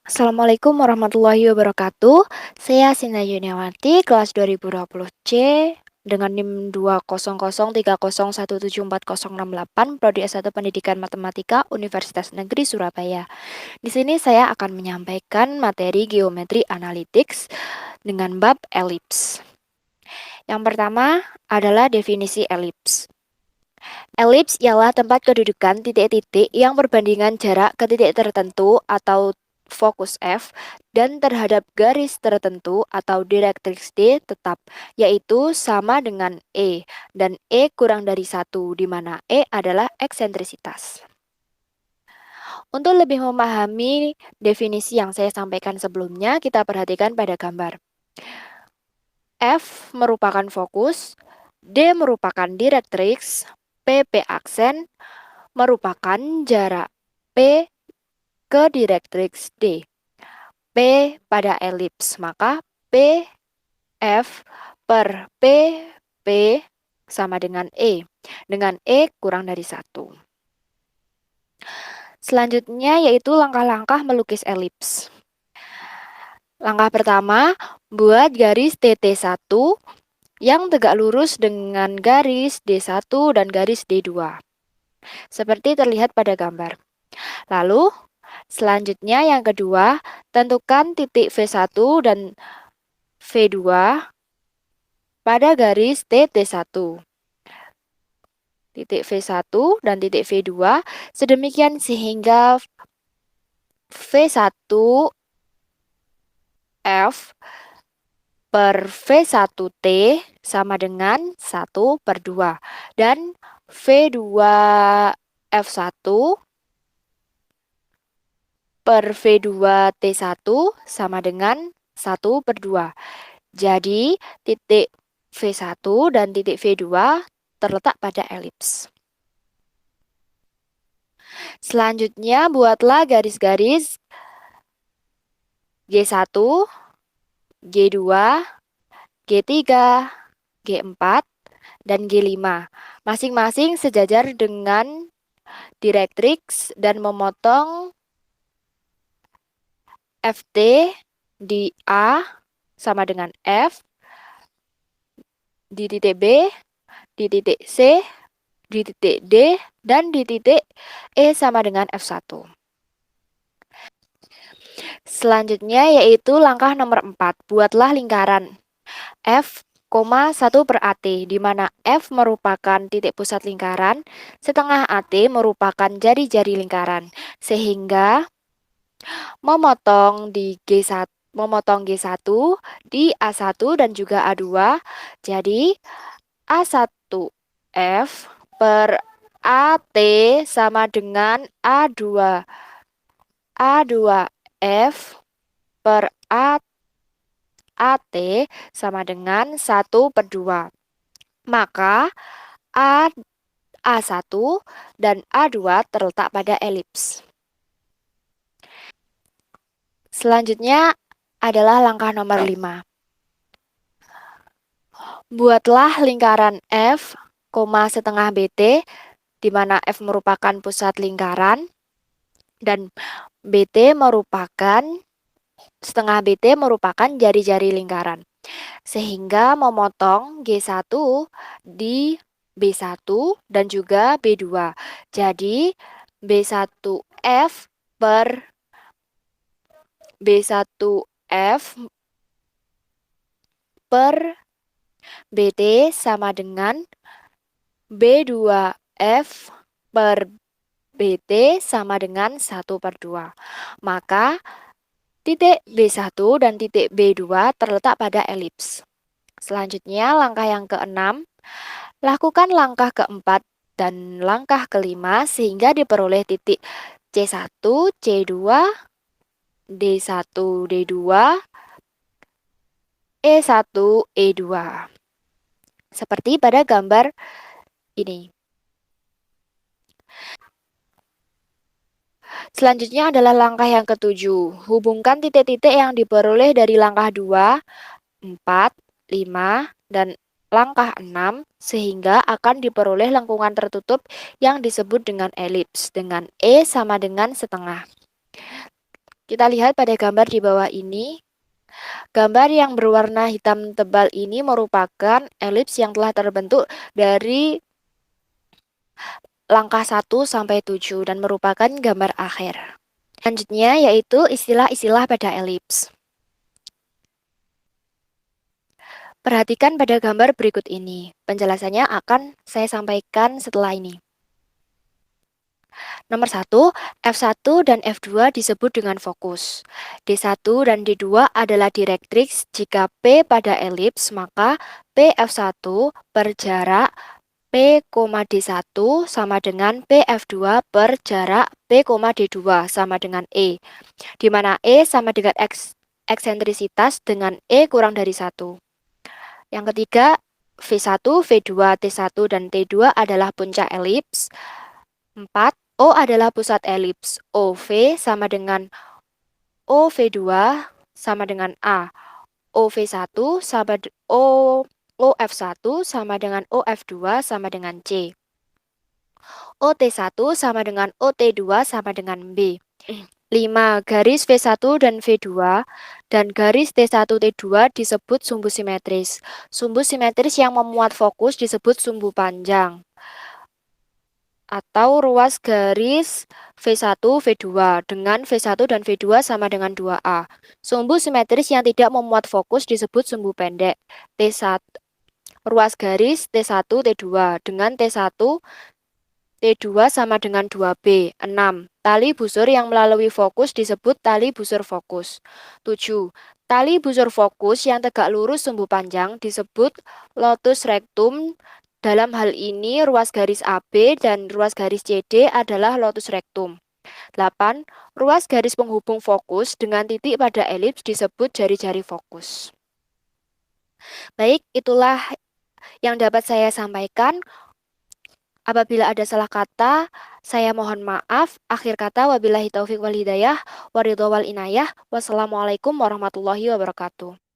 Assalamualaikum warahmatullahi wabarakatuh. Saya Sinta Yuniawati, kelas 2020 C dengan NIM 20030174068 Prodi S1 Pendidikan Matematika Universitas Negeri Surabaya. Di sini saya akan menyampaikan materi geometri analytics dengan bab elips. Yang pertama adalah definisi elips. Elips ialah tempat kedudukan titik-titik yang perbandingan jarak ke titik tertentu atau fokus F dan terhadap garis tertentu atau direktrix D tetap, yaitu sama dengan E, dan E kurang dari 1, di mana E adalah eksentrisitas. Untuk lebih memahami definisi yang saya sampaikan sebelumnya, kita perhatikan pada gambar. F merupakan fokus, D merupakan direktrix, P aksen, merupakan jarak P ke direktrix D. P pada elips, maka PF per P sama dengan E, dengan E kurang dari 1. Selanjutnya yaitu langkah-langkah melukis elips. Langkah pertama, buat garis TT1 yang tegak lurus dengan garis D1 dan garis D2. Seperti terlihat pada gambar. Lalu, selanjutnya yang kedua, tentukan titik V1 dan V2 pada garis TT1. Titik V1 dan titik V2 sedemikian sehingga V1 F per V1T sama dengan 1/2 dan V2 F1 per V2 T1 sama dengan 1/2. Jadi, titik V1 dan titik V2 terletak pada elips. Selanjutnya, buatlah garis-garis G1, G2, G3, G4, dan G5, masing-masing sejajar dengan direktrix dan memotong FT di A sama dengan F, di titik B, di titik C, di titik D, dan di titik E sama dengan F1. Selanjutnya yaitu langkah nomor 4, buatlah lingkaran F, 1 per AT, di mana F merupakan titik pusat lingkaran, setengah AT merupakan jari-jari lingkaran, sehingga memotong G1 di A1 dan juga A2, jadi A1 F per AT sama dengan A2 F per AT sama dengan 1/2. Maka A1 dan A2 terletak pada elips. Selanjutnya adalah langkah nomor 5. Buatlah lingkaran F, setengah BT, di mana F merupakan pusat lingkaran dan setengah BT merupakan jari-jari lingkaran. Sehingga memotong G1 di B1 dan juga B2. Jadi B1F per B1F per BT sama dengan B2F per BT sama dengan 1/2. Maka titik B1 dan titik B2 terletak pada elips. Selanjutnya langkah yang keenam, lakukan langkah keempat dan langkah kelima sehingga diperoleh titik C1, C2, D1, D2, E1, E2. Seperti pada gambar ini. Selanjutnya adalah langkah yang ketujuh. Hubungkan titik-titik yang diperoleh dari langkah 2, 4, 5, dan langkah 6 sehingga akan diperoleh lengkungan tertutup yang disebut dengan elips dengan E sama dengan setengah. Kita lihat pada gambar di bawah ini. Gambar yang berwarna hitam tebal ini merupakan elips yang telah terbentuk dari langkah 1 sampai 7 dan merupakan gambar akhir. Selanjutnya yaitu istilah-istilah pada elips. Perhatikan pada gambar berikut ini. Penjelasannya akan saya sampaikan setelah ini. Nomor 1, F1 dan F2 disebut dengan fokus. D1 dan D2 adalah direktrix. Jika P pada elips, maka P F1 per jarak P, D1 sama dengan P F2 per jarak P, D2 sama dengan E, di mana E sama dengan eksentrisitas dengan E kurang dari 1. Yang ketiga, V1, V2, T1, dan T2 adalah puncak elips. 4. O adalah pusat elips. OV sama dengan OV2 sama dengan A. OV1 sama OF1 sama dengan OF2 sama dengan C. OT1 sama dengan OT2 sama dengan B. 5. Garis V1 dan V2 dan garis T1 T2 disebut sumbu simetris. Sumbu simetris yang memuat fokus disebut sumbu panjang atau ruas garis V1 V2 dengan V1 dan V2 sama dengan 2A. Sumbu simetris yang tidak memuat fokus disebut sumbu pendek. T1 ruas garis T1 T2 dengan T1 T2 sama dengan 2B. 6. Tali busur yang melalui fokus disebut tali busur fokus. 7. Tali busur fokus yang tegak lurus sumbu panjang disebut lotus rectum. Dalam hal ini, ruas garis AB dan ruas garis CD adalah lotus rectum. 8. Ruas garis penghubung fokus dengan titik pada elips disebut jari-jari fokus. Baik, itulah yang dapat saya sampaikan. Apabila ada salah kata, saya mohon maaf. Akhir kata, wabillahi taufik wal hidayah, waridho wal inayah. Wassalamualaikum warahmatullahi wabarakatuh.